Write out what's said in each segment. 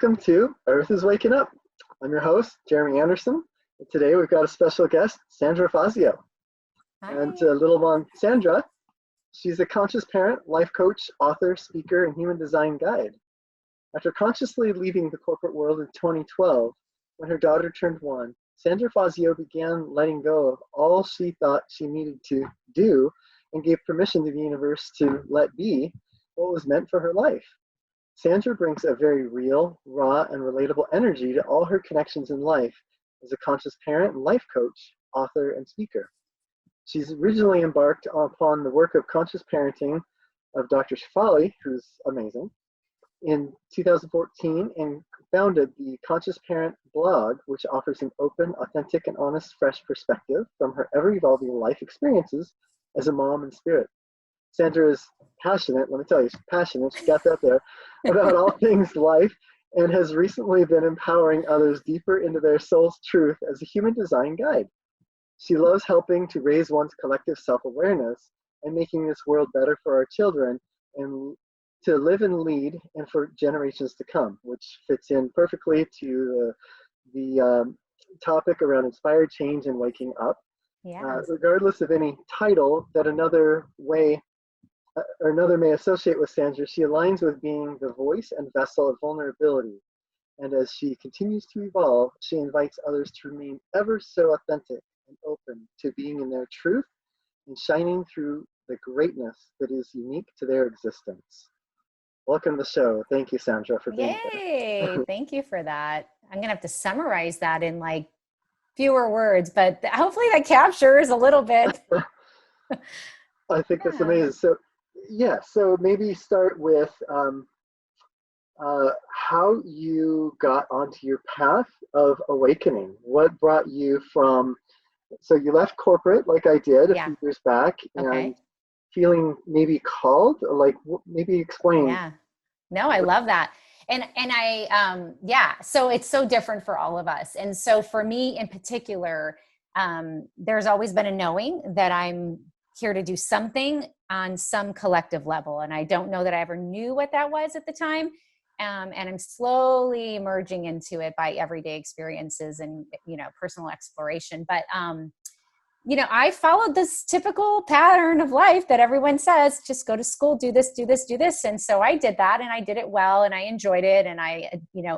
welcome to Earth is Waking Up. I'm your host, Jeremy Anderson, and today we've got a special guest, Sandra Fazio. Hi. And a little on Sandra, she's a conscious parent, life coach, author, speaker, and human design guide. After consciously leaving the corporate world in 2012, when her daughter turned 1, Sandra Fazio began letting go of all she thought she needed to do and gave permission to the universe to let be what was meant for her life. Sandra brings a very real, raw, and relatable energy to all her connections in life as a conscious parent and life coach, author, and speaker. She's originally embarked upon the work of conscious parenting of Dr. Shefali, who's amazing, in 2014 and founded the Conscious Parent blog, which offers an open, authentic, and honest, fresh perspective from her ever-evolving life experiences as a mom in spirit. Sandra is passionate, let me tell you, she's passionate, she got that there, about all things life, and has recently been empowering others deeper into their soul's truth as a human design guide. She loves helping to raise one's collective self-awareness and making this world better for our children and to live and lead and for generations to come, which fits in perfectly to the topic around inspired change and waking up. Yeah. Regardless of any title that another may associate with Sandra, she aligns with being the voice and vessel of vulnerability. And as she continues to evolve, she invites others to remain ever so authentic and open to being in their truth and shining through the greatness that is unique to their existence. Welcome to the show. Thank you, Sandra, for being Yay. here. Thank you for that. I'm going to have to summarize that in like fewer words, but hopefully that captures a little bit. I think that's Yeah. amazing. So maybe start with how you got onto your path of awakening. What brought you from, so you left corporate like I did a Yeah. few years back, and Okay. feeling maybe called, like maybe explain. Yeah. No, I love that. And I, so it's so different for all of us. And so for me in particular, there's always been a knowing that I'm here to do something on some collective level. And I don't know that I ever knew what that was at the time. And I'm slowly merging into it by everyday experiences and, personal exploration. But, I followed this typical pattern of life that everyone says, just go to school, do this, do this, do this. And so I did that and I did it well and I enjoyed it. And I,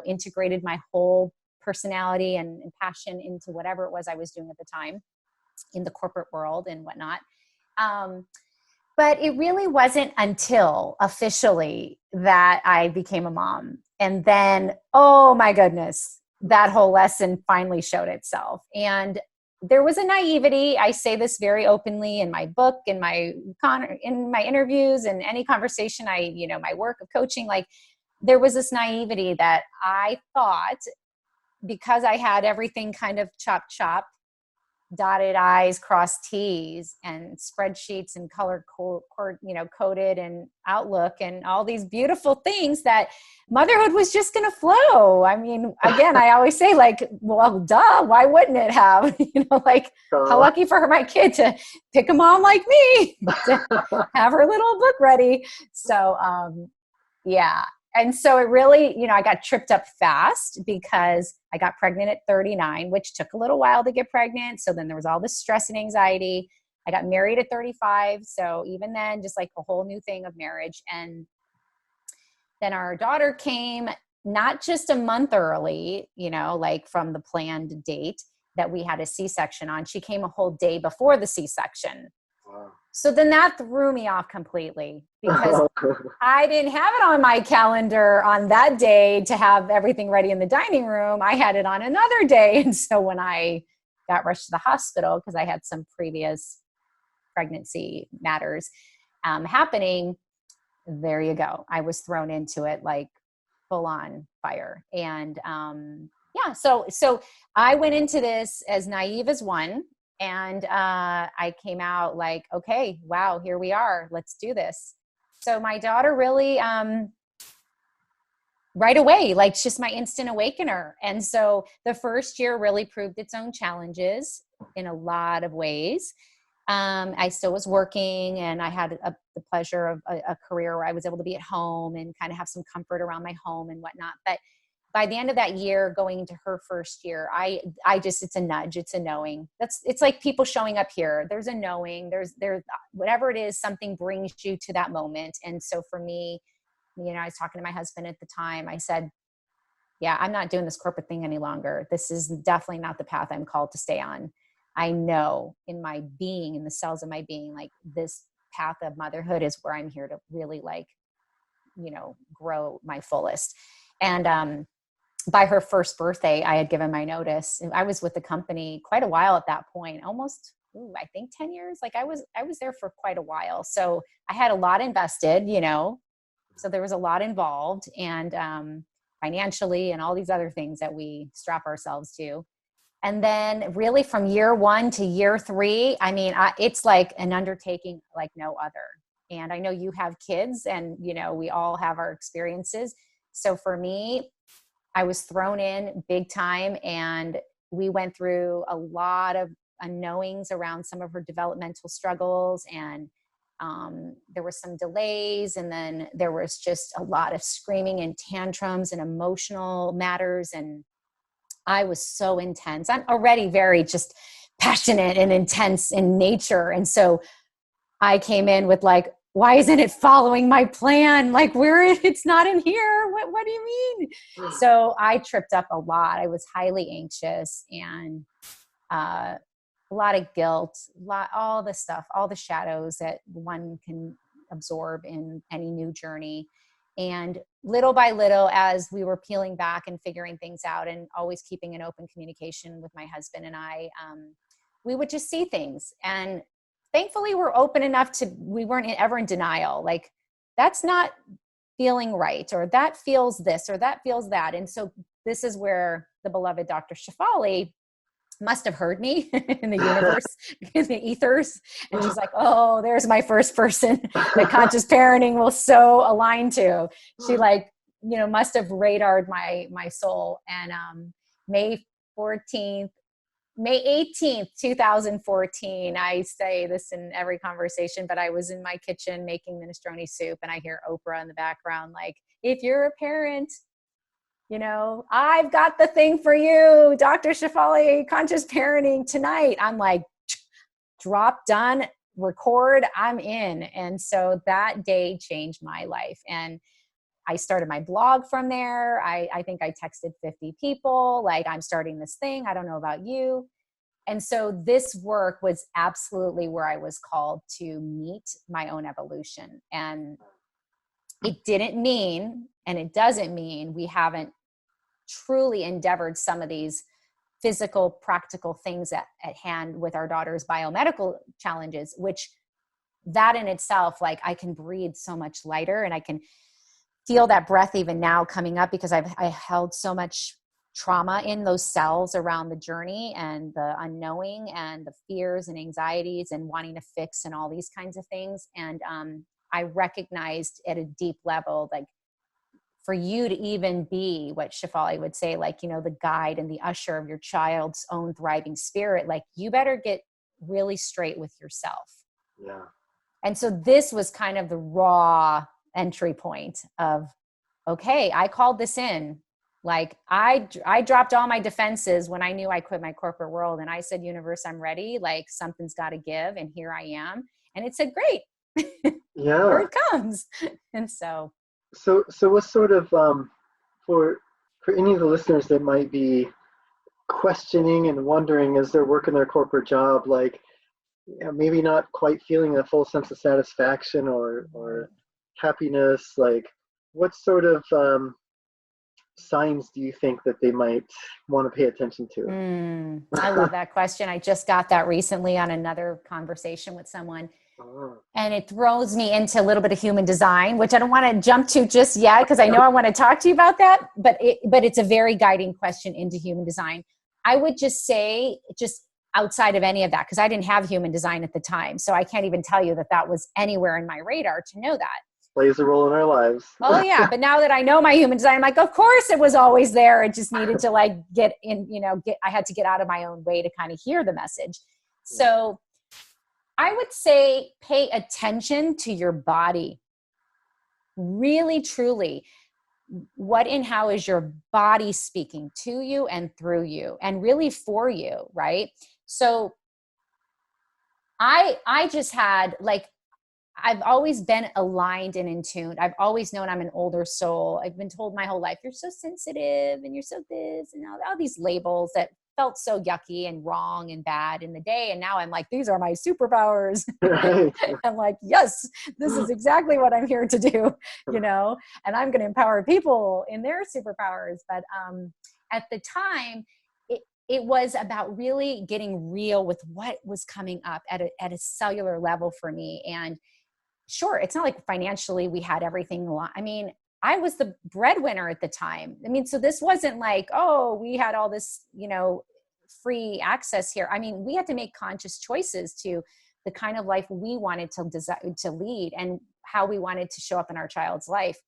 integrated my whole personality and passion into whatever it was I was doing at the time in the corporate world and whatnot. But it really wasn't until officially that I became a mom. And then, oh my goodness, that whole lesson finally showed itself. And there was a naivety. I say this very openly in my book, in my interviews, and any conversation my work of coaching, like there was this naivety that I thought because I had everything kind of chop, dotted I's, crossed T's, and spreadsheets and color coded and Outlook and all these beautiful things that motherhood was just going to flow. I mean, again, I always say like, well, duh, why wouldn't it have, how lucky for my kid to pick a mom like me to have her little book ready. So, yeah. And so it really, I got tripped up fast because I got pregnant at 39, which took a little while to get pregnant. So then there was all this stress and anxiety. I got married at 35. So even then, just like a whole new thing of marriage. And then our daughter came not just a month early, like from the planned date that we had a C-section on. She came a whole day before the C-section. Wow. So then that threw me off completely because I didn't have it on my calendar on that day to have everything ready in the dining room. I had it on another day. And so when I got rushed to the hospital because I had some previous pregnancy matters happening, there you go. I was thrown into it like full on fire. And so I went into this as naive as one. And I came out like, okay, wow, here we are. Let's do this. So my daughter really, right away, like just my instant awakener. And so the first year really proved its own challenges in a lot of ways. I still was working and I had the pleasure of a career where I was able to be at home and kind of have some comfort around my home and whatnot. But by the end of that year, going into her first year, I just, it's a nudge, it's a knowing. It's like people showing up here. There's a knowing, there's whatever it is, something brings you to that moment. And so for me, I was talking to my husband at the time. I said, yeah, I'm not doing this corporate thing any longer. This is definitely not the path I'm called to stay on. I know in my being, in the cells of my being, like this path of motherhood is where I'm here to really grow my fullest. And, by her first birthday, I had given my notice. I was with the company quite a while at that point, almost, I think 10 years. Like I was there for quite a while. So I had a lot invested, so there was a lot involved, and financially and all these other things that we strap ourselves to. And then really from year 1 to year 3, it's like an undertaking like no other. And I know you have kids, and, we all have our experiences. So for me, I was thrown in big time, and we went through a lot of unknowings around some of her developmental struggles, and there were some delays, and then there was just a lot of screaming and tantrums and emotional matters. And I was so intense. I'm already very just passionate and intense in nature. And so I came in with like, why isn't it following my plan? Like it's not in here. What do you mean? So I tripped up a lot. I was highly anxious, and a lot of guilt, all the stuff, all the shadows that one can absorb in any new journey. And little by little, as we were peeling back and figuring things out, and always keeping an open communication with my husband and I, we would just see things. And thankfully, we're open enough we weren't ever in denial. Like, that's not feeling right, or that feels this, or that feels that. And so this is where the beloved Dr. Shefali must have heard me in the universe, in the ethers. And she's like, oh, there's my first person that conscious parenting will so align to. She must have radared my soul. And May 18th, 2014, I say this in every conversation, but I was in my kitchen making minestrone soup, and I hear Oprah in the background, like, if you're a parent, I've got the thing for you, Dr. Shefali, conscious parenting tonight. I'm like, drop, done, record, I'm in. And so that day changed my life. And I started my blog from there. I think I texted 50 people, like, I'm starting this thing. I don't know about you. And so this work was absolutely where I was called to meet my own evolution. And it didn't mean, and it doesn't mean, we haven't truly endeavored some of these physical, practical things at hand with our daughter's biomedical challenges, which that in itself, like, I can breathe so much lighter, and I can feel that breath even now coming up, because I held so much trauma in those cells around the journey and the unknowing and the fears and anxieties and wanting to fix and all these kinds of things. And I recognized at a deep level, like, for you to even be what Shefali would say, like, the guide and the usher of your child's own thriving spirit, like, you better get really straight with yourself. Yeah. And so this was kind of the raw entry point of, okay, I called this in. Like, I dropped all my defenses when I knew I quit my corporate world, and I said, universe, I'm ready. Like, something's got to give. And here I am. And it said, great. Yeah. Here it comes. And so what sort of, for any of the listeners that might be questioning and wondering as they're working their corporate job, like, maybe not quite feeling a full sense of satisfaction or happiness, like, what sort of signs do you think that they might want to pay attention to? I love that question. I just got that recently on another conversation with someone. And it throws me into a little bit of human design, which I don't want to jump to just yet, because I know I want to talk to you about that, but it's a very guiding question into human design. I would just say, just outside of any of that, because I didn't have human design at the time, so I can't even tell you that was anywhere in my radar to know that. Plays a role in our lives. Oh yeah. But now that I know my human design, I'm like, of course it was always there. It just needed to get in, I had to get out of my own way to kind of hear the message. So I would say, pay attention to your body. Really, truly. what and how is your body speaking to you and through you and really for you, right? So I just had like, I've always been aligned and in tune. I've always known I'm an older soul. I've been told my whole life, you're so sensitive and you're so this and all these labels that felt so yucky and wrong and bad in the day. And now I'm like, these are my superpowers. Right. I'm like, yes, this is exactly what I'm here to do, and I'm going to empower people in their superpowers. But at the time, it was about really getting real with what was coming up at a cellular level for me. And sure, it's not like financially we had everything. I mean, I was the breadwinner at the time. I mean, so this wasn't like, oh, we had all this, free access here. I mean, we had to make conscious choices to the kind of life we wanted to lead and how we wanted to show up in our child's life.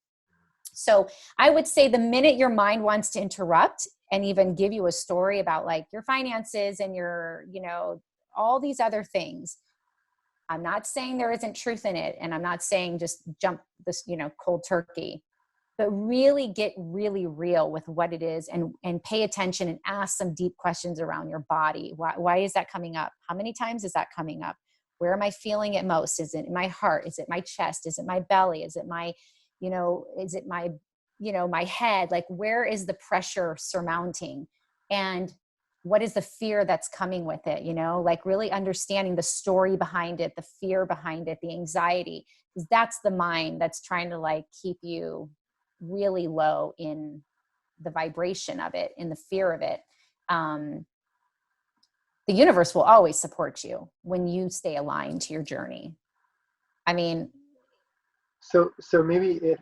So I would say the minute your mind wants to interrupt and even give you a story about like your finances and your, all these other things, I'm not saying there isn't truth in it. And I'm not saying just jump this, cold turkey, but really get really real with what it is and pay attention and ask some deep questions around your body. Why is that coming up? How many times is that coming up? Where am I feeling it most? Is it in my heart? Is it my chest? Is it my belly? Is it my, is it my, my head? Like, where is the pressure surmounting? And what is the fear that's coming with it? Like really understanding the story behind it, the fear behind it, the anxiety, because that's the mind that's trying to like keep you really low in the vibration of it, in the fear of it. The universe will always support you when you stay aligned to your journey. I mean, so maybe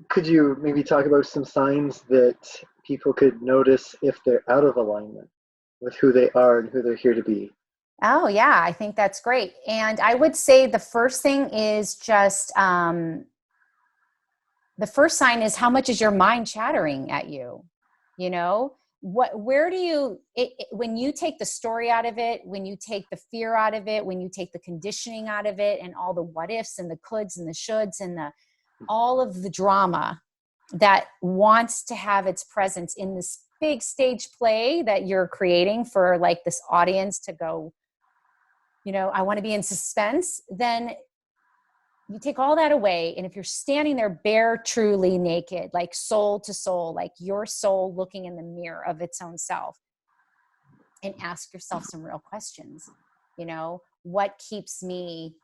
could you maybe talk about some signs that people could notice if they're out of alignment with who they are and who they're here to be? Oh yeah, I think that's great. And I would say the first thing is just, the first sign is how much is your mind chattering at you? Where do you, when you take the story out of it, when you take the fear out of it, when you take the conditioning out of it and all the what ifs and the coulds and the shoulds and all of the drama that wants to have its presence in this big stage play that you're creating for like this audience to go, I want to be in suspense, then you take all that away. And if you're standing there bare, truly naked, like soul to soul, like your soul looking in the mirror of its own self, and ask yourself some real questions, what keeps me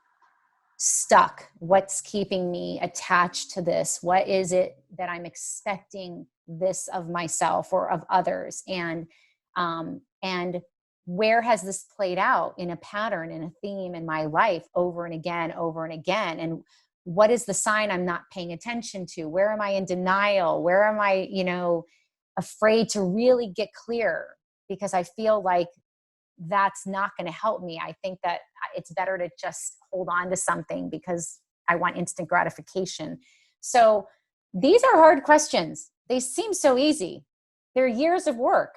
stuck? What's keeping me attached to this? What is it that I'm expecting this of myself or of others? And where has this played out in a pattern, in a theme in my life over and again, over and again? And what is the sign I'm not paying attention to? Where am I in denial? Where am I, afraid to really get clear? Because I feel like that's not going to help me. I think that it's better to just hold on to something because I want instant gratification. So these are hard questions. They seem so easy. They're years of work.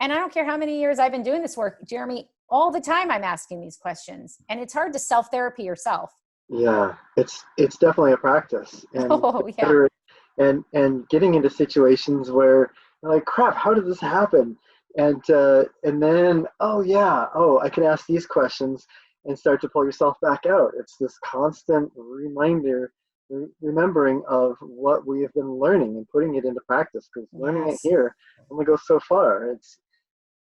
And I don't care how many years I've been doing this work, Jeremy, all the time I'm asking these questions. And it's hard to self-therapy yourself. Yeah, it's definitely a practice. And Oh, yeah. and getting into situations where you're like, crap, how did this happen? And then, I can ask these questions and start to pull yourself back out. It's this constant remembering of what we have been learning and putting it into practice, because learning it here only goes so far. It's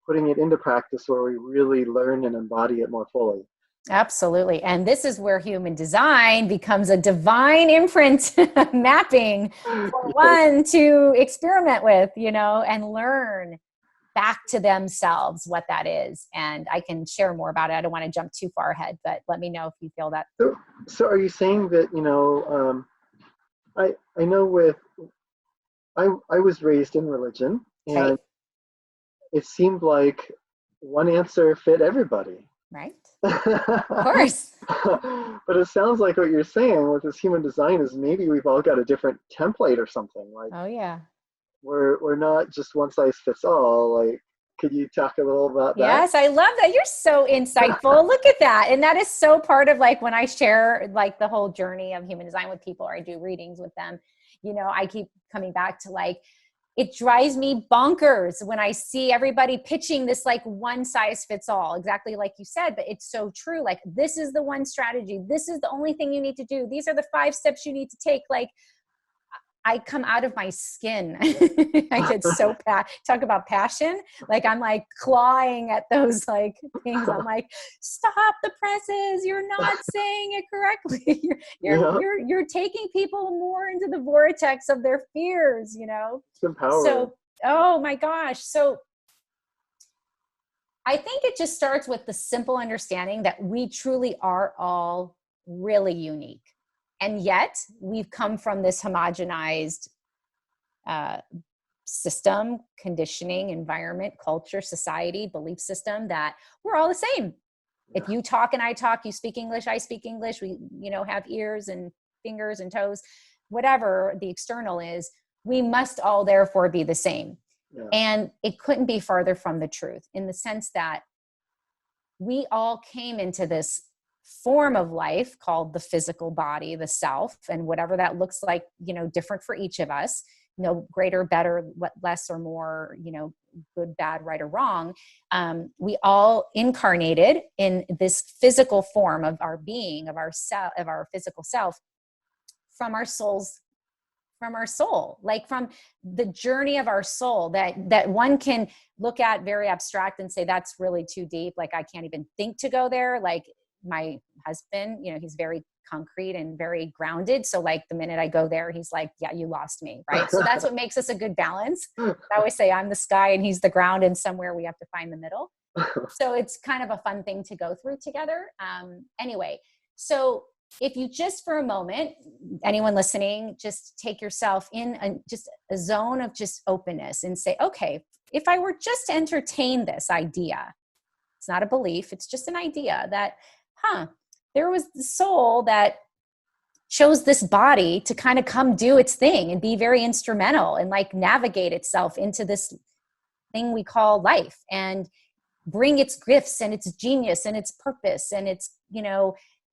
putting it into practice where we really learn and embody it more fully. Absolutely. And this is where human design becomes a divine imprint mapping for one to experiment with, and learn back to themselves what that is. And I can share more about it. I don't want to jump too far ahead, but let me know if you feel that. So are you saying that, I know I was raised in religion, and Right. it seemed like one answer fit everybody. Right. Of course. But it sounds like what you're saying with this human design is maybe we've all got a different template or something. Like, oh yeah. we're not just one size fits all. Like, Could you talk a little about that? Yes, I love that. You're so insightful. Look at that. And that is so part of like when I share like the whole journey of human design with people, or I do readings with them, I keep coming back to like, it drives me bonkers when I see everybody pitching this like one size fits all, exactly like you said, but it's so true. Like, this is the one strategy. This is the only thing you need to do. These are the 5 steps you need to take. Like, I come out of my skin. I get so talk about passion. Like, I'm like clawing at those like things. I'm like, stop the presses. You're not saying it correctly. You're taking people more into the vortex of their fears, It's empowering. So, oh my gosh. So I think it just starts with the simple understanding that we truly are all really unique. And yet we've come from this homogenized system, conditioning, environment, culture, society, belief system that we're all the same. Yeah. If you talk and I talk, you speak English, I speak English, we, have ears and fingers and toes, whatever the external is, we must all therefore be the same. Yeah. And it couldn't be farther from the truth, in the sense that we all came into this form of life called the physical body, the self, and whatever that looks like, different for each of us, no greater, better, less or more, good, bad, right or wrong. We all incarnated in this physical form of our being, of our self, of our physical self, from our soul, like from the journey of our soul that one can look at very abstract and say, that's really too deep. Like, I can't even think to go there. Like, my husband, he's very concrete and very grounded. So like the minute I go there, he's like, yeah, you lost me. Right. So that's what makes us a good balance. I always say I'm the sky and he's the ground, and somewhere we have to find the middle. So it's kind of a fun thing to go through together. Anyway, so if you just for a moment, anyone listening, just take yourself in just a zone of just openness and say, okay, if I were just to entertain this idea, it's not a belief, it's just an idea that, there was the soul that chose this body to kind of come do its thing and be very instrumental and like navigate itself into this thing we call life and bring its gifts and its genius and its purpose and its,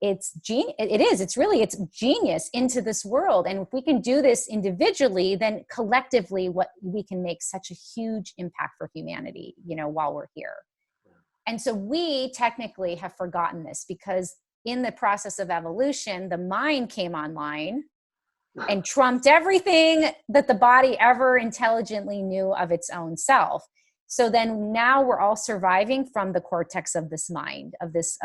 it's genius into this world. And if we can do this individually, then collectively, we can make such a huge impact for humanity, while we're here. And so we technically have forgotten this, because in the process of evolution, the mind came online and trumped everything that the body ever intelligently knew of its own self. So then now we're all surviving from the cortex of this mind, of this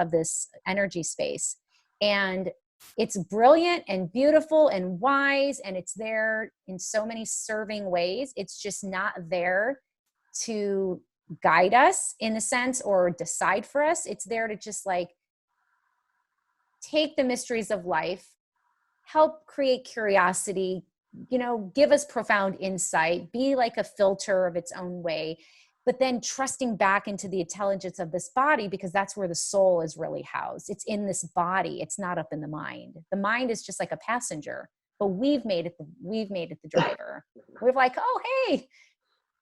energy space. And it's brilliant and beautiful and wise, and it's there in so many serving ways. It's just not there to guide us in a sense or decide for us. It's there to just like take the mysteries of life, help create curiosity, give us profound insight, be like a filter of its own way, but then trusting back into the intelligence of this body, because that's where the soul is really housed. It's in this body. It's not up in the mind. The mind is just like a passenger, but we've made it the driver. We're like, oh, hey,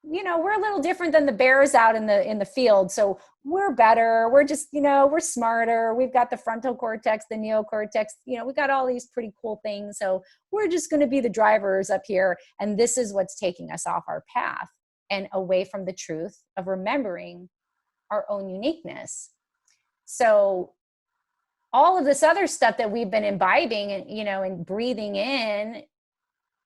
we're a little different than the bears out in the field. So we're better. We're just, we're smarter. We've got the frontal cortex, the neocortex, we've got all these pretty cool things. So we're just going to be the drivers up here. And this is what's taking us off our path and away from the truth of remembering our own uniqueness. So all of this other stuff that we've been imbibing and, and breathing in,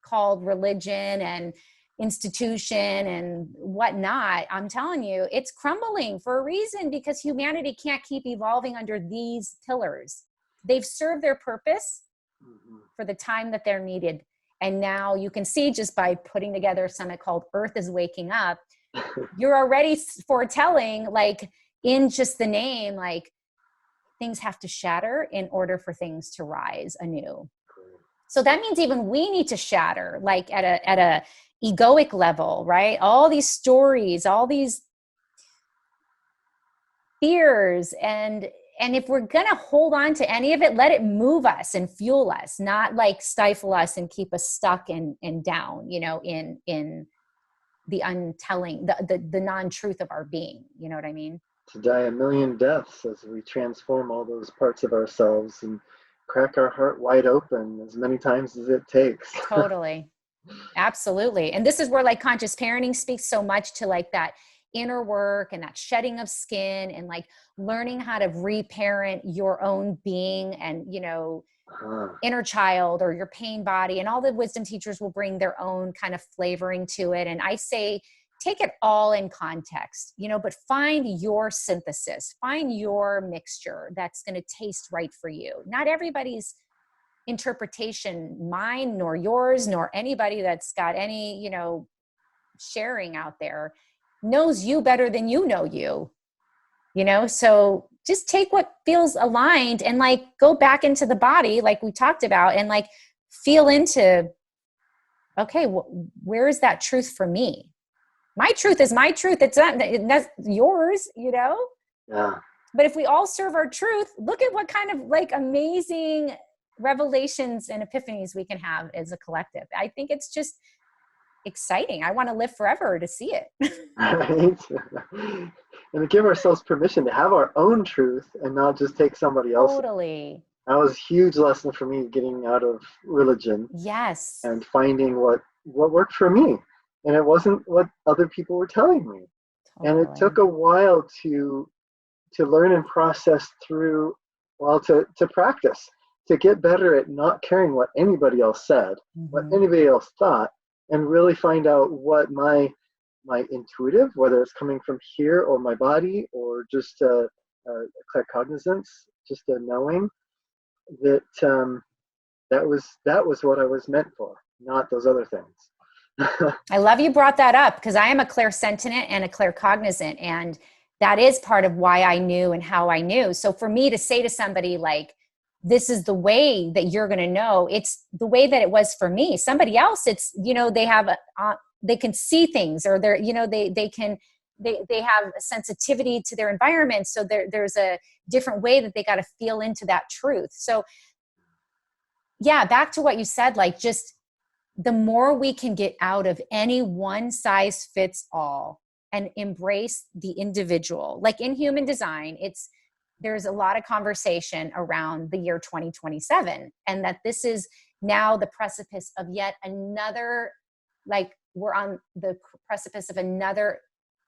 called religion and institution and whatnot, I'm telling you, it's crumbling for a reason, because humanity can't keep evolving under these pillars. They've served their purpose for the time that they're needed. And now you can see, just by putting together a summit called Earth is Waking Up, you're already foretelling, like in just the name, like things have to shatter in order for things to rise anew. So that means even we need to shatter, like at a egoic level, right? All these stories, all these fears, and if we're going to hold on to any of it, let it move us and fuel us, not like stifle us and keep us stuck and down, in the untelling, the non-truth of our being. You know what I mean? To die a million deaths as we transform all those parts of ourselves and crack our heart wide open as many times as it takes. Totally. Absolutely. And this is where like conscious parenting speaks so much to like that inner work and that shedding of skin and like learning how to reparent your own being and, you know, inner child or your pain body, and all the wisdom teachers will bring their own kind of flavoring to it. And I say, take it all in context, you know, but find your synthesis, find your mixture that's going to taste right for you. Not everybody's interpretation, mine nor yours nor anybody that's got any, you know, sharing out there, knows you better than you know you know. So just take what feels aligned and like go back into the body like we talked about and like feel into, okay, where is that truth for me? My truth is my truth. It's not that's yours, you know. Yeah. But if we all serve our truth, look at what kind of like amazing revelations and epiphanies we can have as a collective. I think it's just exciting. I want to live forever to see it. Right? And to give ourselves permission to have our own truth and not just take somebody else's. Totally. That was a huge lesson for me getting out of religion. Yes. And finding what worked for me. And it wasn't what other people were telling me. Totally. And it took a while to learn and process through, well, to practice, to get better at not caring what anybody else said, what anybody else thought, and really find out what my intuitive, whether it's coming from here or my body or just a claircognizance, just a knowing that that was what I was meant for, not those other things. I love you brought that up because I am a clairsentient and a claircognizant, and that is part of why I knew and how I knew. So for me to say to somebody like, this is the way that you're going to know, it's the way that it was for me. Somebody else, it's, you know, they have they can see things, or they're, you know, they have a sensitivity to their environment. So there's a different way that they got to feel into that truth. So yeah, back to what you said, like just the more we can get out of any one size fits all and embrace the individual, like in human design, there's a lot of conversation around the year 2027, and that this is now the precipice of yet another, like we're on the precipice of another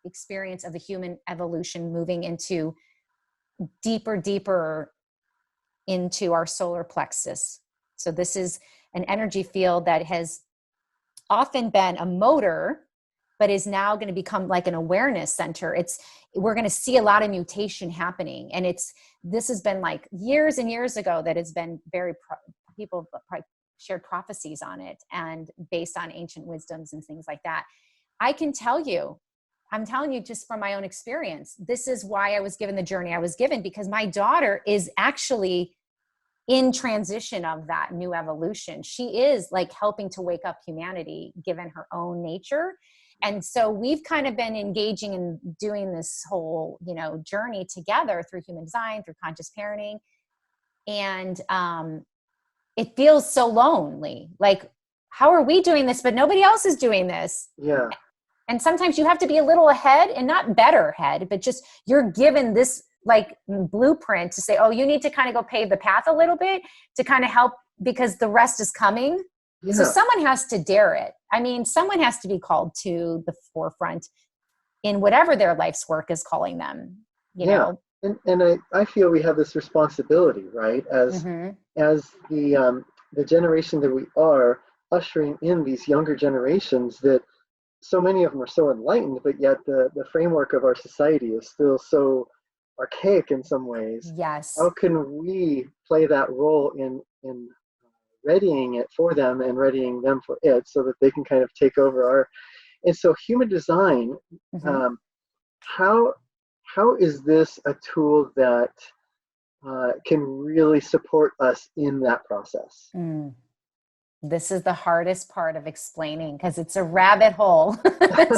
experience of the human evolution, moving into deeper into our solar plexus. So this is an energy field that has often been a motor, but is now going to become like an awareness center. We're going to see a lot of mutation happening. And this has been like years and years ago that it's been people shared prophecies on it and based on ancient wisdoms and things like that. I'm telling you just from my own experience, this is why I was given the journey I was given, because my daughter is actually in transition of that new evolution. She is like helping to wake up humanity given her own nature. And so we've kind of been engaging in doing this whole, you know, journey together through human design, through conscious parenting. And it feels so lonely. Like, how are we doing this, but nobody else is doing this? Yeah. And sometimes you have to be a little ahead, and not better ahead, but just you're given this like blueprint to say, oh, you need to kind of go pave the path a little bit to kind of help, because the rest is coming. Yeah. So someone has to dare it. I mean, someone has to be called to the forefront in whatever their life's work is calling them, you know? And I feel we have this responsibility, right? As the generation that we are, ushering in these younger generations, that so many of them are so enlightened, but yet the framework of our society is still so archaic in some ways. Yes. How can we play that role in readying it for them and readying them for it, so that they can kind of take over and so human design, how is this a tool that can really support us in that process? This is the hardest part of explaining, because it's a rabbit hole.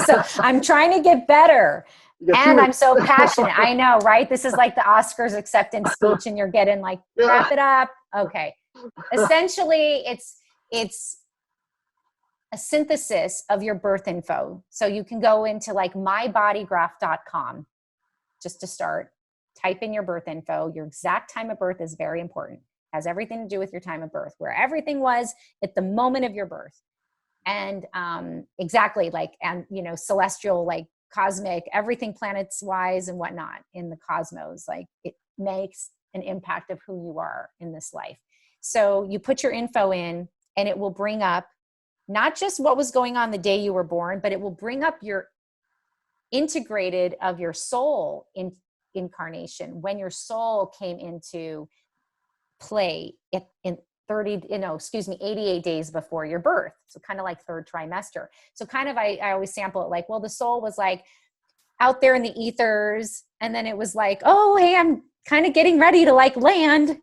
So I'm trying to get better. And I'm so passionate. I know, right? This is like the Oscars acceptance speech, and you're getting like, wrap it up. Okay. Essentially, it's a synthesis of your birth info. So you can go into like mybodygraph.com just to start, type in your birth info. Your exact time of birth is very important. Has everything to do with your time of birth, where everything was at the moment of your birth. And exactly like, and you know, celestial, like cosmic, everything planets wise and whatnot in the cosmos, like it makes an impact of who you are in this life. So you put your info in and it will bring up not just what was going on the day you were born, but it will bring up your integrated of your soul in incarnation, when your soul came into play in 88 days before your birth. So kind of like third trimester. So kind of, I always sample it like, well, the soul was like out there in the ethers. And then it was like, oh, hey, I'm kind of getting ready to like land.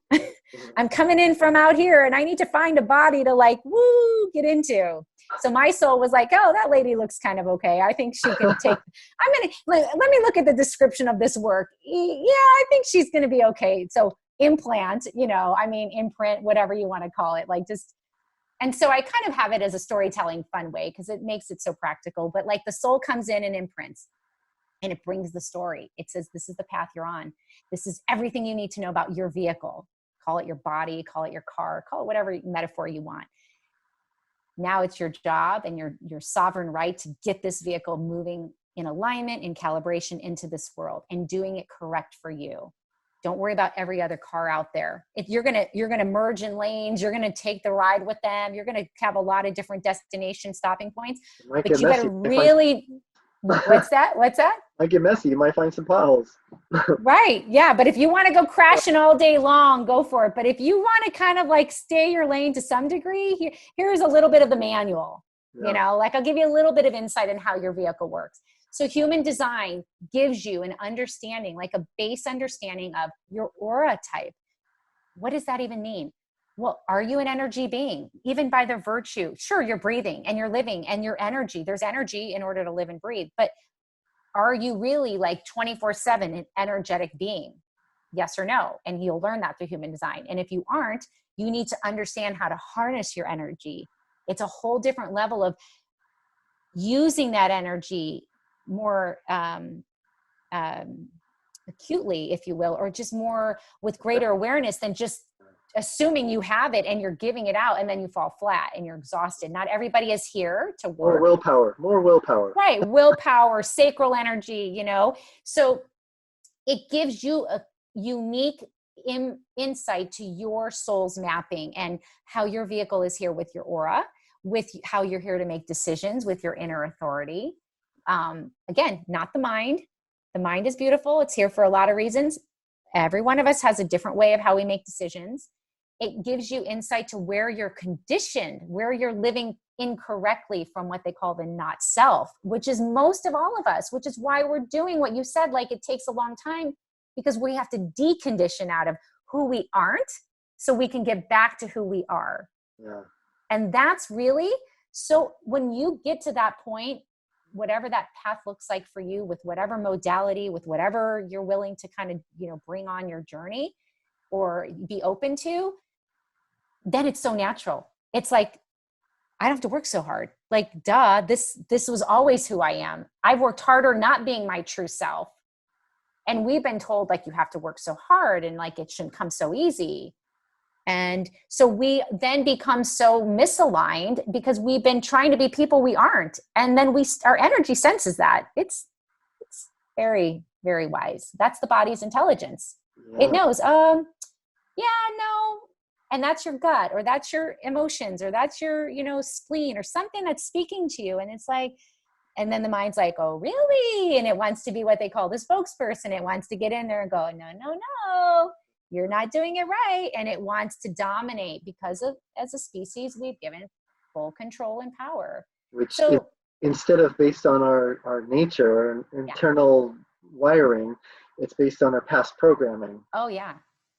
I'm coming in from out here and I need to find a body to like, get into. So my soul was like, oh, that lady looks kind of okay. I think she can take, let me look at the description of this work. Yeah, I think she's going to be okay. So implant, imprint, whatever you want to call it. Like just, and so I kind of have it as a storytelling fun way because it makes it so practical, but like the soul comes in and imprints. And it brings the story. It says, this is the path you're on. This is everything you need to know about your vehicle. Call it your body, call it your car, call it whatever metaphor you want. Now it's your job and your sovereign right to get this vehicle moving in alignment, in calibration into this world and doing it correct for you. Don't worry about every other car out there. If you're gonna merge in lanes, you're gonna take the ride with them. You're gonna have a lot of different destination stopping points, but you better really. What's that? Might get messy. You might find some potholes. Right. Yeah. But if you want to go crashing all day long, go for it. But if you want to kind of like stay your lane to some degree, here's a little bit of the manual, like I'll give you a little bit of insight in how your vehicle works. So human design gives you an understanding, like a base understanding of your aura type. What does that even mean? Well, are you an energy being? Even by the virtue, sure, you're breathing and you're living and your energy, there's energy in order to live and breathe, but are you really like 24/7 an energetic being? Yes or no? And you'll learn that through human design. And if you aren't, you need to understand how to harness your energy. It's a whole different level of using that energy more acutely, if you will, or just more with greater awareness than just assuming you have it and you're giving it out and then you fall flat and you're exhausted. Not everybody is here to work. More willpower. Right. Willpower, sacral energy, So it gives you a unique insight to your soul's mapping and how your vehicle is here with your aura, with how you're here to make decisions with your inner authority. Again, not the mind. The mind is beautiful. It's here for a lot of reasons. Every one of us has a different way of how we make decisions. It gives you insight to where you're conditioned, where you're living incorrectly from what they call the not self, which is most of all of us, which is why we're doing what you said, like it takes a long time because we have to decondition out of who we aren't so we can get back to who we are. Yeah. And that's really, so when you get to that point, whatever that path looks like for you with whatever modality, with whatever you're willing to kind of, bring on your journey or be open to, then it's so natural. It's like, I don't have to work so hard. Like, duh, this was always who I am. I've worked harder not being my true self. And we've been told like, you have to work so hard and like, it shouldn't come so easy. And so we then become so misaligned because we've been trying to be people we aren't. And then our energy senses that. It's very, very wise. That's the body's intelligence. Yeah. It knows, no. And that's your gut, or that's your emotions, or that's your, spleen, or something that's speaking to you. And it's like, and then the mind's like, oh, really? And it wants to be what they call the spokesperson. It wants to get in there and go, no. You're not doing it right. And it wants to dominate because as a species, we've given full control and power. Which instead of based on our nature, our internal wiring, it's based on our past programming. Oh, yeah.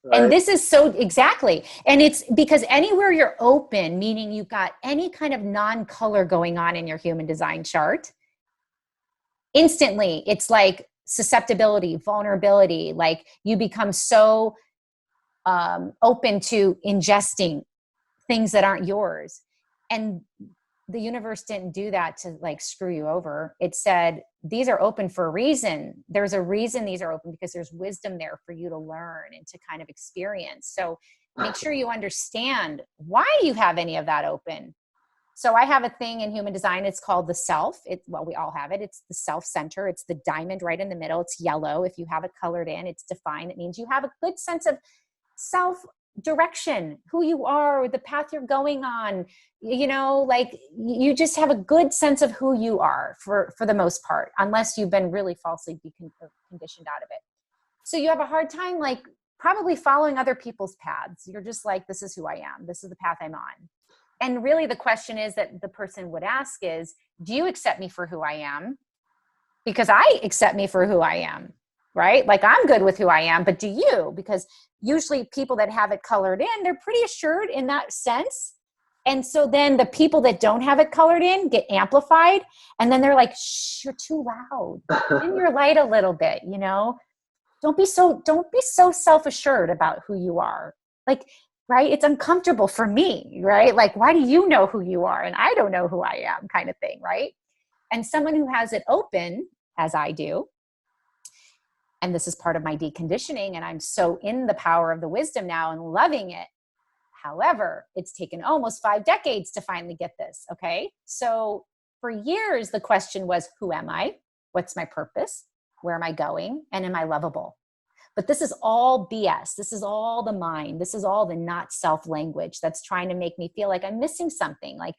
Right? And this is so exactly. And it's because anywhere you're open, meaning you've got any kind of non-color going on in your human design chart, instantly it's like susceptibility, vulnerability, like you become so open to ingesting things that aren't yours. And the universe didn't do that to like screw you over. It said, these are open for a reason. There's a reason these are open, because there's wisdom there for you to learn and to kind of experience. So make sure you understand why you have any of that open. So I have a thing in human design. It's called the self. Well, we all have it. It's the self center. It's the diamond right in the middle. It's yellow. If you have it colored in, it's defined. It means you have a good sense of self direction, who you are, the path you're going on. You know, like you just have a good sense of who you are for the most part, unless you've been really falsely conditioned out of it. So you have a hard time, like probably following other people's paths. You're just like, this is who I am. This is the path I'm on. And really the question is that the person would ask is, do you accept me for who I am? Because I accept me for who I am, right? Like I'm good with who I am, but do you? Because usually people that have it colored in, they're pretty assured in that sense. And so then the people that don't have it colored in get amplified. And then they're like, shh, you're too loud. Dim your light a little bit, you know? Don't be so self-assured about who you are. Like, right? It's uncomfortable for me, right? Like, why do you know who you are? And I don't know who I am, kind of thing, right? And someone who has it open, as I do, and this is part of my deconditioning, and I'm so in the power of the wisdom now and loving it. However, it's taken almost 5 decades to finally get this, okay? So for years, the question was, who am I? What's my purpose? Where am I going? And am I lovable? But this is all BS. This is all the mind. This is all the not self language that's trying to make me feel like I'm missing something. Like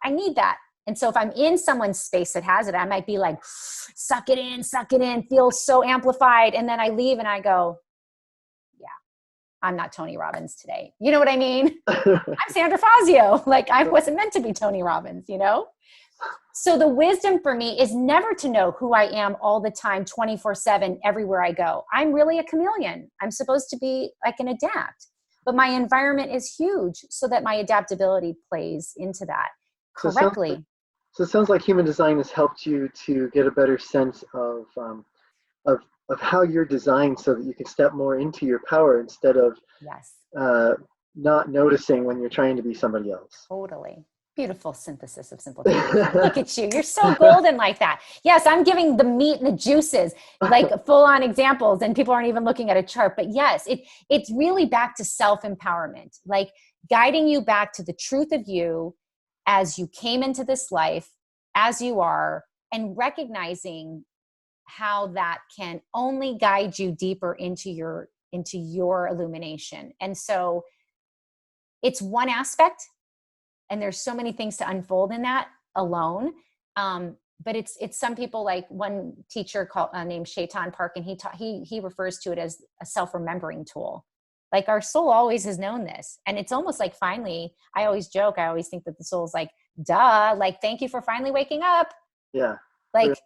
I need that. And so if I'm in someone's space that has it, I might be like, suck it in, feel so amplified. And then I leave and I go, yeah, I'm not Tony Robbins today. You know what I mean? I'm Sandra Fazio. Like I wasn't meant to be Tony Robbins, you know? So the wisdom for me is never to know who I am all the time, 24/7, everywhere I go. I'm really a chameleon. I'm supposed to be, I can adapt, but my environment is huge so that my adaptability plays into that correctly. So it sounds like human design has helped you to get a better sense of how you're designed so that you can step more into your power instead of Yes, not noticing when you're trying to be somebody else. totally. Beautiful synthesis of simplification. Look at you. You're so golden like that. Yes, I'm giving the meat and the juices, like full on examples, and people aren't even looking at a chart. But yes, it's really back to self-empowerment, like guiding you back to the truth of you as you came into this life, as you are, and recognizing how that can only guide you deeper into your illumination. And so it's one aspect. And there's so many things to unfold in that alone. But it's some people, like one teacher named Shaitan Park, and he refers to it as a self-remembering tool. Like our soul always has known this. And it's almost like finally, I always joke, I always think that the soul's like, duh, like, thank you for finally waking up. Yeah. Like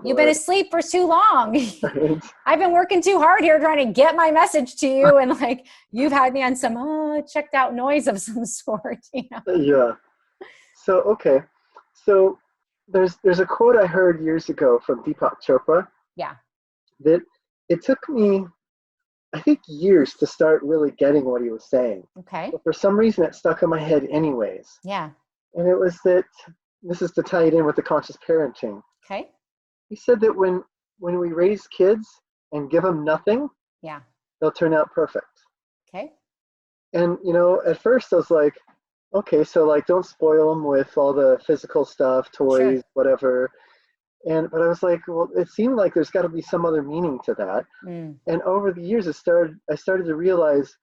you've been asleep for too long. Right. I've been working too hard here trying to get my message to you. And like, you've had me on some checked out noise of some sort. You know? Yeah. So, okay. So there's a quote I heard years ago from Deepak Chopra. Yeah. That it took me, I think, years to start really getting what he was saying. Okay. But for some reason, it stuck in my head anyways. Yeah. And it was that, this is to tie it in with the conscious parenting. Okay. He said that when we raise kids and give them nothing, yeah, they'll turn out perfect. Okay. And, at first I was like, okay, so like don't spoil them with all the physical stuff, toys, Sure. whatever. But I was like, well, it seemed like there's got to be some other meaning to that. And over the years, I started to realize,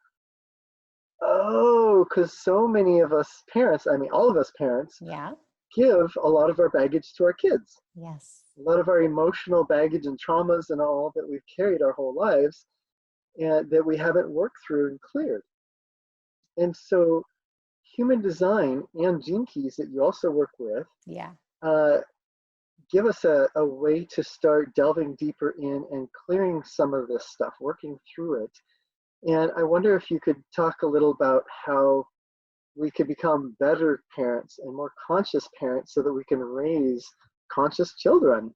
because so many of us parents, I mean, all of us parents, yeah, give a lot of our baggage to our kids. Yes. A lot of our emotional baggage and traumas and all that we've carried our whole lives, and that we haven't worked through and cleared. And so human design and gene keys that you also work with, yeah, give us a way to start delving deeper in and clearing some of this stuff, working through it. And I wonder if you could talk a little about how we could become better parents and more conscious parents so that we can raise conscious children.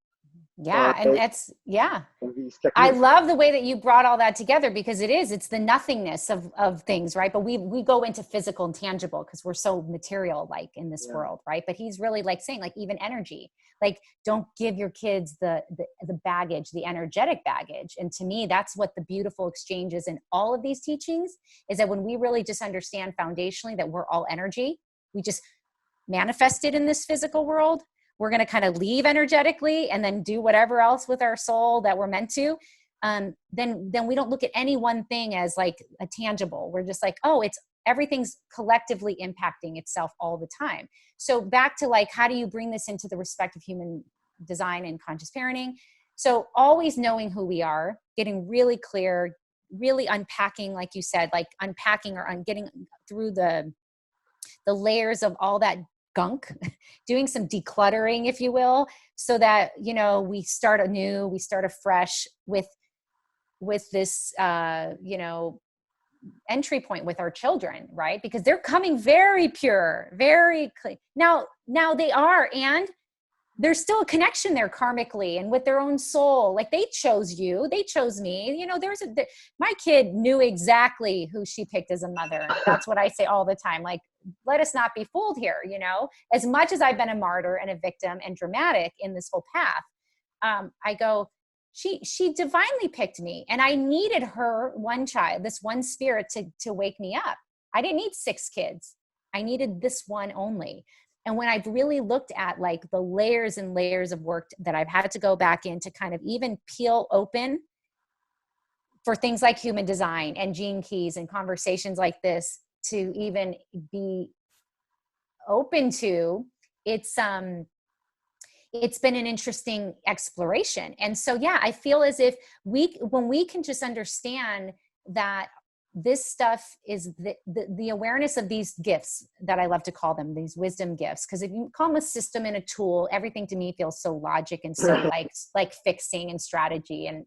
Yeah. And that's, yeah. these I techniques. love the way that you brought all that together, because it's the nothingness of things, right? But we go into physical and tangible because we're so material like in this Yeah. world, right? But he's really like saying, like, even energy, like, don't give your kids the baggage, the energetic baggage. And to me, that's what the beautiful exchange is in all of these teachings, is that when we really just understand foundationally that we're all energy, we just manifest it in this physical world. We're going to kind of leave energetically and then do whatever else with our soul that we're meant to. Then we don't look at any one thing as like a tangible. We're just like, oh, everything's collectively impacting itself all the time. So back to like, how do you bring this into the respect of human design and conscious parenting? So always knowing who we are, getting really clear, really unpacking, like you said, like unpacking or getting through the layers of all that gunk, doing some decluttering, if you will, so that, we start anew, we start afresh with this, entry point with our children, right? Because they're coming very pure, very clean. Now they are, and there's still a connection there karmically and with their own soul. Like, they chose you, they chose me. My kid knew exactly who she picked as a mother. That's what I say all the time. Like, let us not be fooled here. As much as I've been a martyr and a victim and dramatic in this whole path, I go, she divinely picked me, and I needed her one child, this one spirit to wake me up. I didn't need 6 kids. I needed this one only. And when I've really looked at like the layers and layers of work that I've had to go back in to kind of even peel open for things like human design and gene keys and conversations like this to even be open to, it's been an interesting exploration. And so, yeah, I feel as if when we can just understand that this stuff is the awareness of these gifts that I love to call them, these wisdom gifts. Because if you call them a system and a tool, everything to me feels so logic and so like fixing and strategy. And,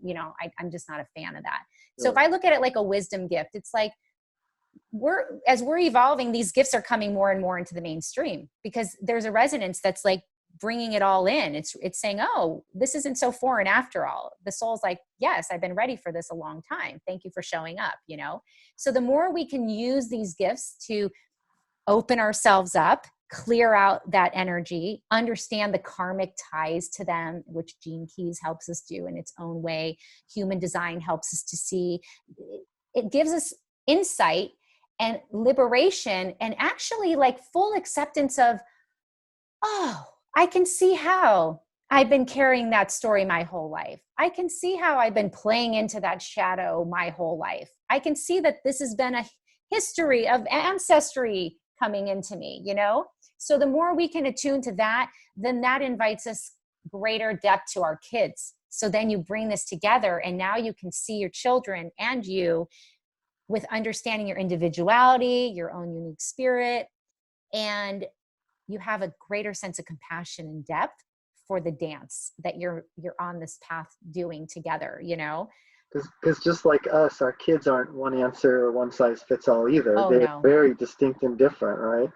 I'm just not a fan of that. So if I look at it like a wisdom gift, it's like, as we're evolving, these gifts are coming more and more into the mainstream because there's a resonance that's like bringing it all in. It's saying, oh, this isn't so foreign after all. The soul's like, yes, I've been ready for this a long time. Thank you for showing up, So the more we can use these gifts to open ourselves up, clear out that energy, understand the karmic ties to them, which Gene Keys helps us do in its own way. Human design helps us to see. It gives us insight and liberation and actually like full acceptance of, oh, I can see how I've been carrying that story my whole life. I can see how I've been playing into that shadow my whole life. I can see that this has been a history of ancestry coming into me, So the more we can attune to that, then that invites us greater depth to our kids. So then you bring this together and now you can see your children and you with understanding your individuality, your own unique spirit, and you have a greater sense of compassion and depth for the dance that you're on this path doing together, Because just like us, our kids aren't one answer or one size fits all either. Oh, They're no. very distinct and different, right?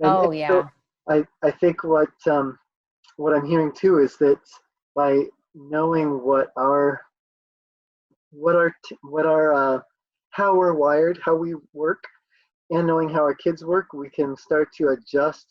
Oh, and yeah. so I think what I'm hearing too is that by knowing how we're wired, how we work, and knowing how our kids work, we can start to adjust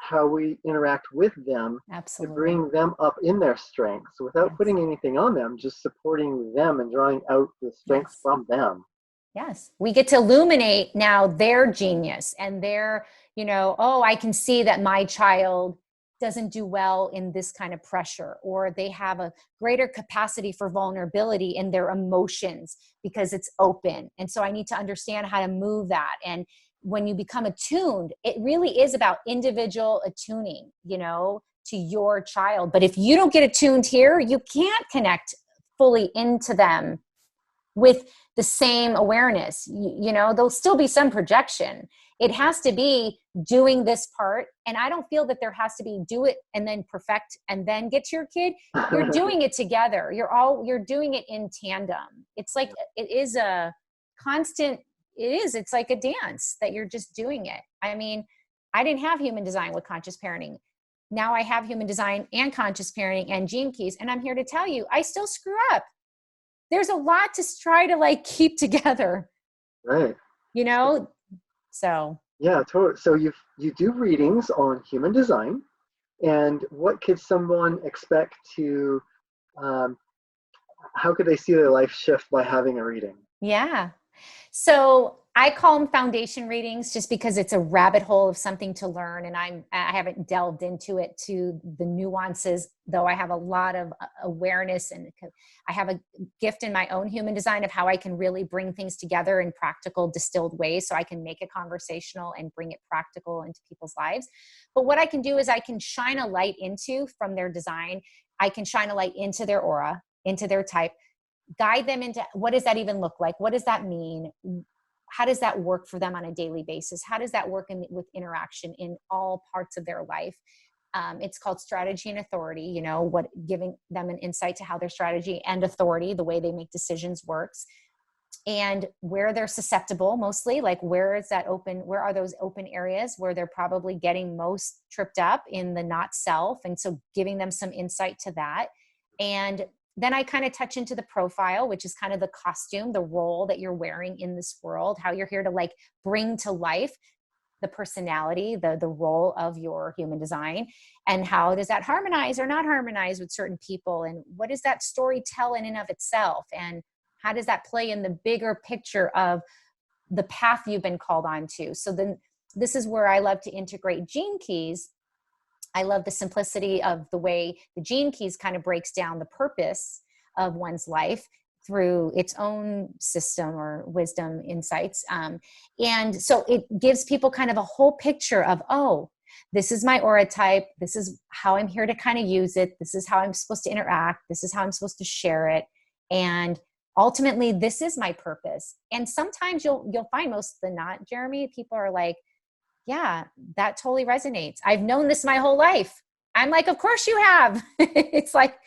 how we interact with them. Absolutely. To bring them up in their strengths without putting anything on them, just supporting them and drawing out the strengths from them. Yes. We get to illuminate now their genius and their, oh, I can see that my child doesn't do well in this kind of pressure, or they have a greater capacity for vulnerability in their emotions because it's open. And so I need to understand how to move that. And when you become attuned, it really is about individual attuning, to your child. But if you don't get attuned here, you can't connect fully into them with the same awareness. There'll still be some projection. It has to be doing this part. And I don't feel that there has to be do it and then perfect and then get to your kid. You're doing it together. You're doing it in tandem. It's like, it is a constant, it's like a dance that you're just doing it. I mean, I didn't have human design with conscious parenting. now I have human design and conscious parenting and gene keys. And I'm here to tell you, I still screw up. There's a lot to try to like keep together, Right. you know? So Yeah, totally. So you do readings on human design, and what could someone expect to, um, how could they see their life shift by having a reading? yeah. So I call them foundation readings just because it's a rabbit hole of something to learn. And I haven't delved into it to the nuances, though I have a lot of awareness, and I have a gift in my own human design of how I can really bring things together in practical, distilled ways. So I can make it conversational and bring it practical into people's lives. But what I can do is I can shine a light into from their design. I can shine a light into their aura, into their type, guide them into what does that even look like? What does that mean? How does that work for them on a daily basis? How does that work with interaction in all parts of their life? It's called strategy and authority, you know, what giving them an insight to how their strategy and authority, the way they make decisions works, and where they're susceptible mostly, like where are those open areas where they're probably getting most tripped up in the not self. And so giving them some insight to that. And then I kind of touch into the profile, which is kind of the costume, the role that you're wearing in this world, how you're here to like bring to life the personality, the role of your human design, and how does that harmonize or not harmonize with certain people, and what does that story tell in and of itself, and how does that play in the bigger picture of the path you've been called on to. So then this is where I love to integrate gene keys. I love the simplicity of the way the gene keys kind of breaks down the purpose of one's life through its own system or wisdom insights. And so it gives people kind of a whole picture of, oh, this is my aura type. This is how I'm here to kind of use it. This is how I'm supposed to interact. This is how I'm supposed to share it. And ultimately, this is my purpose. And sometimes you'll find, most of the not, Jeremy, people are like, yeah, that totally resonates. I've known this my whole life. I'm like, of course you have. It's like,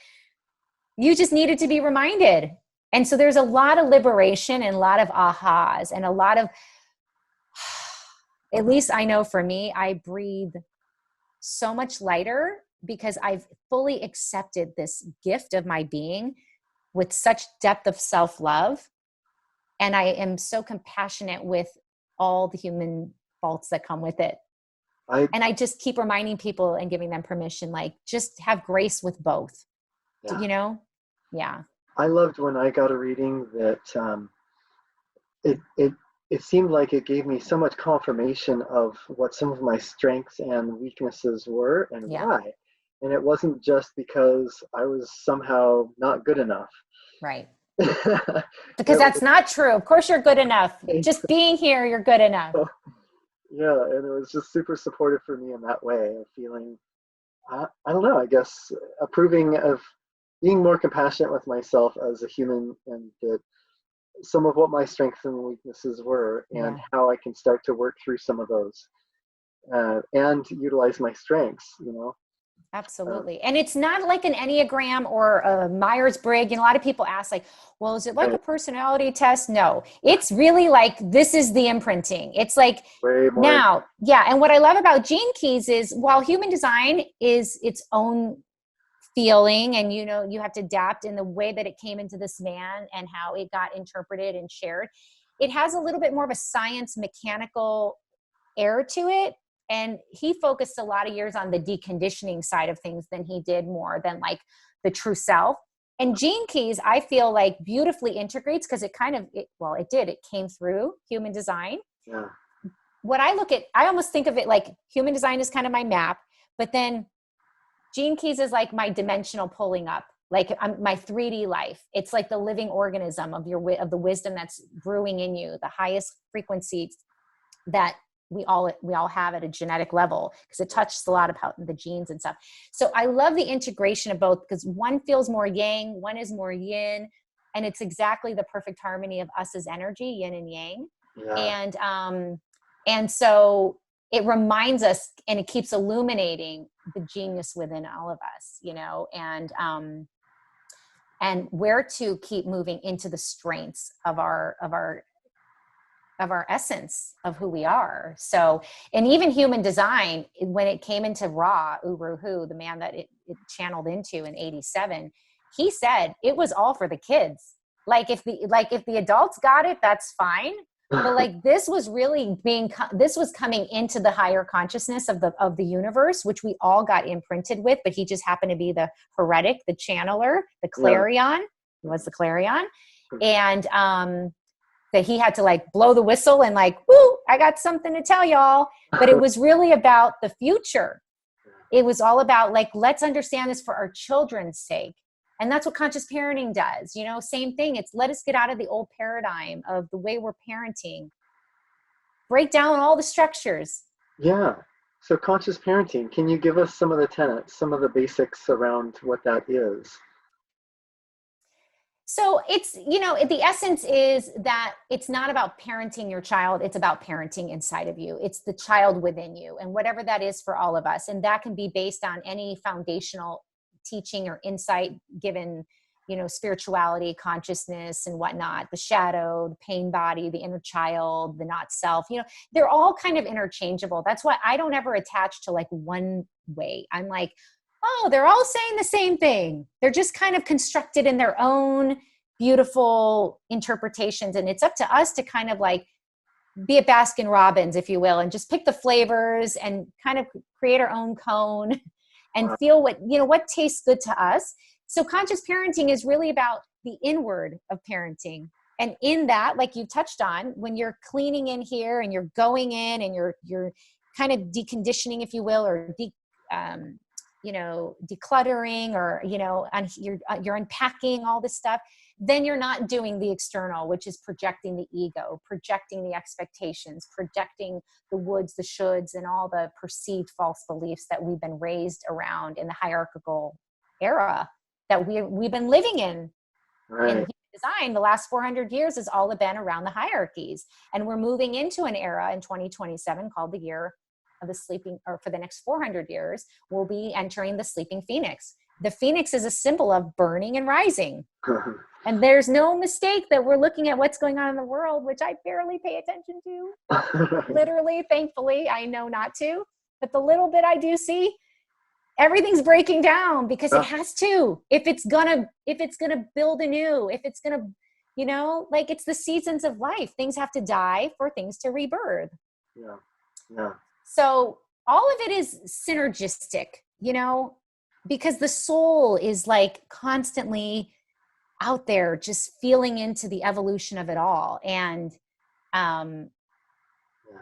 you just needed to be reminded. And so there's a lot of liberation and a lot of ahas and a lot of, at least I know for me, I breathe so much lighter because I've fully accepted this gift of my being with such depth of self-love. And I am so compassionate with all the human faults that come with it. And I just keep reminding people and giving them permission, like, just have grace with both, Yeah. you know? Yeah. I loved when I got a reading that it seemed like it gave me so much confirmation of what some of my strengths and weaknesses were and Yeah. why. And it wasn't just because I was somehow not good enough. Right. Because that's not true. Of course you're good enough. Just being here, you're good enough. Yeah, and it was just super supportive for me in that way of feeling, I don't know, I guess approving of being more compassionate with myself as a human, and that some of what my strengths and weaknesses were, and how I can start to work through some of those and utilize my strengths, you know. Absolutely. And it's not like an Enneagram or a Myers-Briggs. You know, a lot of people ask like, well, is it like a personality test? No, it's really like, this is the imprinting. It's like now. Yeah. And what I love about gene keys is, while human design is its own feeling, and, you know, you have to adapt in the way that it came into this man and how it got interpreted and shared, it has a little bit more of a science mechanical air to it. And he focused a lot of years on the deconditioning side of things than he did more than like the true self. And gene keys, I feel like, beautifully integrates, because it came through human design. Yeah. What I look at, I almost think of it like human design is kind of my map, but then gene keys is like my dimensional pulling up, like my 3D life. It's like the living organism of the wisdom that's brewing in you, the highest frequencies that we all have at a genetic level, because it touches a lot about the genes and stuff. So I love the integration of both, because one feels more yang, one is more yin, and it's exactly the perfect harmony of us as energy, yin and yang. Yeah. And so it reminds us, and it keeps illuminating the genius within all of us, you know, and where to keep moving into the strengths of our of our essence of who we are. So, and even human design, when it came into Ra Uru Hu, the man that it channeled into in 87, he said it was all for the kids. Like if the adults got it, that's fine. But like this was really this was coming into the higher consciousness of the universe, which we all got imprinted with, but he just happened to be the heretic, the channeler, the clarion. He was the clarion. And that he had to like blow the whistle and like, woo, I got something to tell y'all. But it was really about the future. It was all about like, let's understand this for our children's sake. And that's what conscious parenting does. You know, same thing. It's let us get out of the old paradigm of the way we're parenting, break down all the structures. Yeah. So conscious parenting, can you give us some of the tenets, some of the basics around what that is? So it's, you know, the essence is that it's not about parenting your child. It's about parenting inside of you. It's the child within you, and whatever that is for all of us. And that can be based on any foundational teaching or insight given, you know, spirituality, consciousness and whatnot, the shadow, the pain body, the inner child, the not self, you know, they're all kind of interchangeable. That's why I don't ever attach to like one way. I'm like, oh, they're all saying the same thing. They're just kind of constructed in their own beautiful interpretations. And it's up to us to kind of like be a Baskin Robbins, if you will, and just pick the flavors and kind of create our own cone and feel what, you know, what tastes good to us. So conscious parenting is really about the inward of parenting. And in that, like you touched on, when you're cleaning in here and you're going in and you're kind of deconditioning, if you will, or you know, decluttering, or, you know, you're unpacking all this stuff, then you're not doing the external, which is projecting the ego, projecting the expectations, projecting the woulds, the shoulds, and all the perceived false beliefs that we've been raised around in the hierarchical era that we've been living in. Right. In human design, the last 400 years has all been around the hierarchies. And we're moving into an era in 2027 called the year of the sleeping, or for the next 400 years, we'll be entering the sleeping phoenix. The phoenix is a symbol of burning and rising. And there's no mistake that we're looking at what's going on in the world, which I barely pay attention to. Literally, thankfully, I know not to. But the little bit I do see, everything's breaking down because it has to. If it's gonna build anew, if it's gonna, you know, like it's the seasons of life. Things have to die for things to rebirth. Yeah. Yeah. So all of it is synergistic, you know, because the soul is like constantly out there just feeling into the evolution of it all. And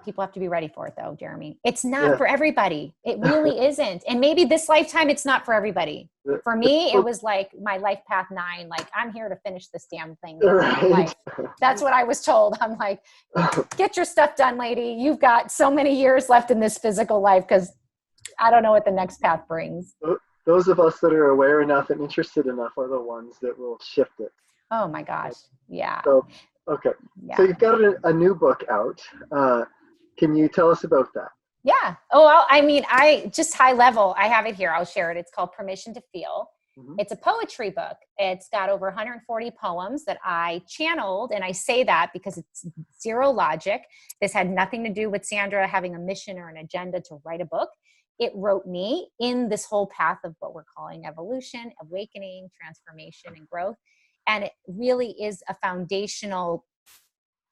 people have to be ready for it though, Jeremy. It's not for everybody. It really isn't. And maybe this lifetime, it's not for everybody. For me, it was like my life path 9, like I'm here to finish this damn thing. Like, that's what I was told. I'm like, get your stuff done, lady. You've got so many years left in this physical life because I don't know what the next path brings. Those of us that are aware enough and interested enough are the ones that will shift it. Oh my gosh. Yeah. So, okay. Yeah. So you've got a new book out. Can you tell us about that? Yeah. Oh, well, I mean, I just high level, I have it here. I'll share it. It's called Permission to Feel. Mm-hmm. It's a poetry book. It's got over 140 poems that I channeled. And I say that because it's zero logic. This had nothing to do with Sandra having a mission or an agenda to write a book. It wrote me in this whole path of what we're calling evolution, awakening, transformation, and growth. And it really is a foundational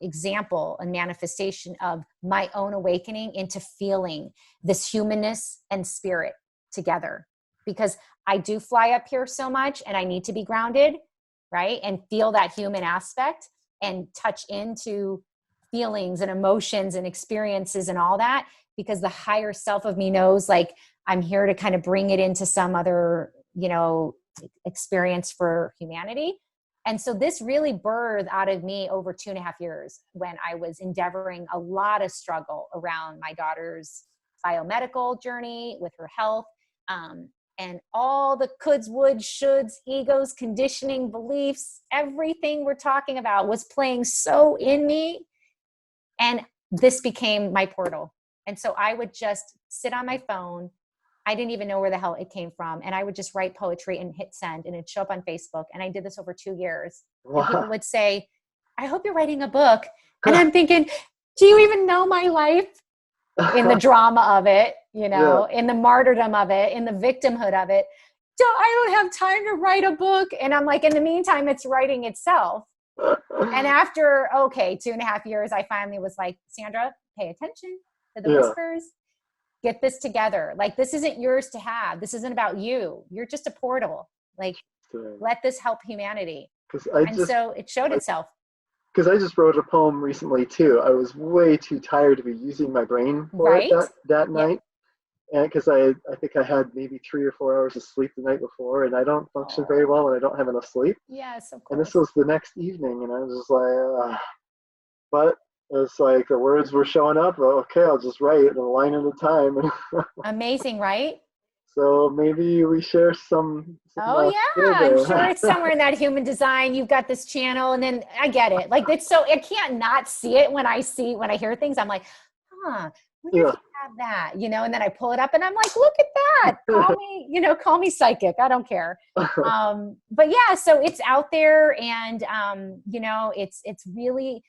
example and manifestation of my own awakening into feeling this humanness and spirit together, because I do fly up here so much and I need to be grounded, right? And feel that human aspect and touch into feelings and emotions and experiences and all that, because the higher self of me knows like I'm here to kind of bring it into some other, you know, experience for humanity. And so this really birthed out of me over 2.5 years when I was endeavoring a lot of struggle around my daughter's biomedical journey with her health, and all the coulds, would, shoulds, egos, conditioning, beliefs, everything we're talking about was playing so in me. And this became my portal. And so I would just sit on my phone. I didn't even know where the hell it came from. And I would just write poetry and hit send, and it'd show up on Facebook. And I did this over 2 years. Wow. And people would say, I hope you're writing a book. And I'm thinking, Do you even know my life? In the drama of it, you know, in the martyrdom of it, in the victimhood of it. I don't have time to write a book. And I'm like, in the meantime, it's writing itself. And after, 2.5 years, I finally was like, Sandra, pay attention to the whispers. Get this together. Like, this isn't yours to have. This isn't about you. You're just a portal. Like, let this help humanity. So it showed itself. Because I just wrote a poem recently too. I was way too tired to be using my brain for it that night. And because I think I had maybe 3 or 4 hours of sleep the night before, and I don't function very well when I don't have enough sleep. Yes, of course. And this was the next evening, and I was just like, but it's like the words were showing up. Well, okay, I'll just write it a line at a time. Amazing, right? So maybe we share some I'm sure it's somewhere in that human design. You've got this channel, and then I get it. Like, it's so, I can't not see it when I hear things. I'm like, wonder if you have that, you know, and then I pull it up and I'm like, look at that. Call me psychic. I don't care. But yeah, so it's out there, and it's really,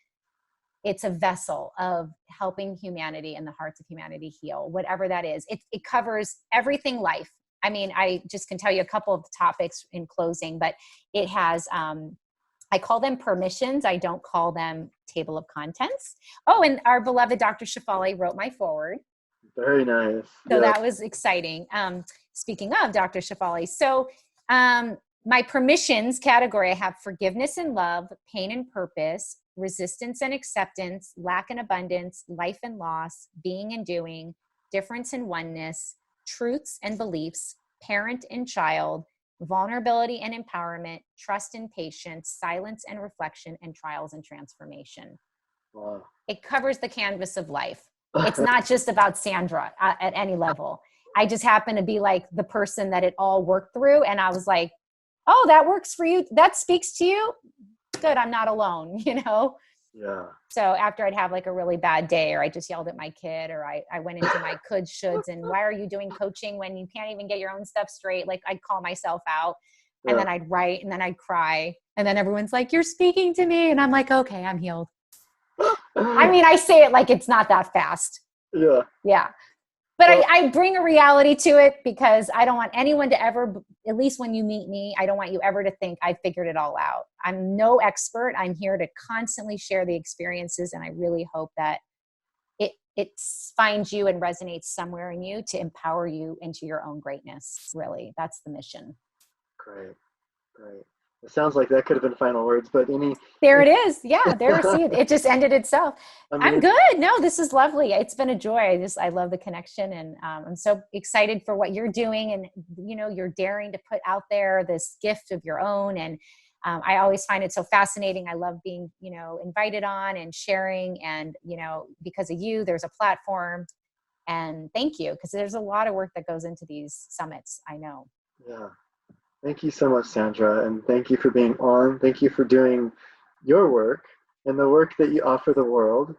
it's a vessel of helping humanity and the hearts of humanity heal, whatever that is. It covers everything life. I mean, I just can tell you a couple of topics in closing, but it has, I call them permissions. I don't call them table of contents. Oh, and our beloved Dr. Shefali wrote my foreword. Very nice. So that was exciting. Speaking of Dr. Shefali, so my permissions category, I have forgiveness and love, pain and purpose, resistance and acceptance, lack and abundance, life and loss, being and doing, difference and oneness, truths and beliefs, parent and child, vulnerability and empowerment, trust and patience, silence and reflection, and trials and transformation. Wow. It covers the canvas of life. It's not just about Sandra at any level. I just happen to be like the person that it all worked through. And I was like, oh, that works for you. That speaks to you. Good. I'm not alone, you know? Yeah. So after I'd have like a really bad day, or I just yelled at my kid, or I went into my could, shoulds, and why are you doing coaching when you can't even get your own stuff straight? Like, I'd call myself out, and then I'd write, and then I'd cry. And then everyone's like, you're speaking to me. And I'm like, okay, I'm healed. I mean, I say it like it's not that fast. Yeah. Yeah. But I bring a reality to it, because I don't want anyone to ever, at least when you meet me, I don't want you ever to think I figured it all out. I'm no expert. I'm here to constantly share the experiences. And I really hope that it finds you and resonates somewhere in you to empower you into your own greatness. Really, that's the mission. Great. It sounds like that could have been final words, but there it is. Yeah, there. See, it just ended itself. I'm good. No, this is lovely. It's been a joy. I love the connection, and I'm so excited for what you're doing, and you're daring to put out there this gift of your own. And I always find it so fascinating. I love being invited on and sharing, and because of you, there's a platform. And thank you, because there's a lot of work that goes into these summits. I know. Yeah. Thank you so much, Sandra, and thank you for being on. Thank you for doing your work and the work that you offer the world,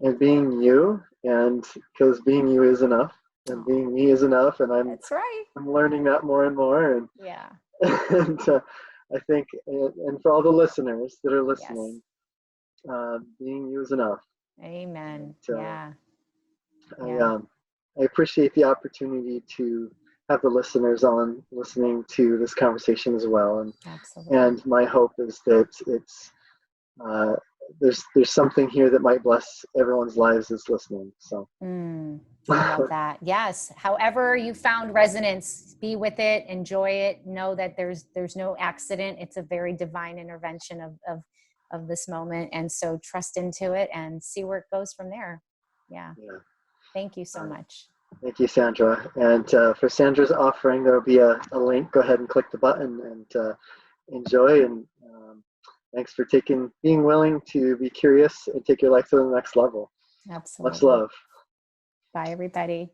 and being you, and because being you is enough, and being me is enough, and that's right. I'm learning that more and more, and yeah. And I think, and for all the listeners that are listening, being you is enough. Amen. I appreciate the opportunity to have the listeners on listening to this conversation as well, and my hope is that it's there's something here that might bless everyone's lives that's listening. So I love that. Yes, however you found resonance, be with it, enjoy it, know that there's no accident. It's a very divine intervention of this moment, and so trust into it and see where it goes from there. Yeah. Thank you so much. Thank you, Sandra. And for Sandra's offering, there will be a link. Go ahead and click the button and enjoy. And thanks for being willing to be curious and take your life to the next level. Absolutely. Much love. Bye, everybody.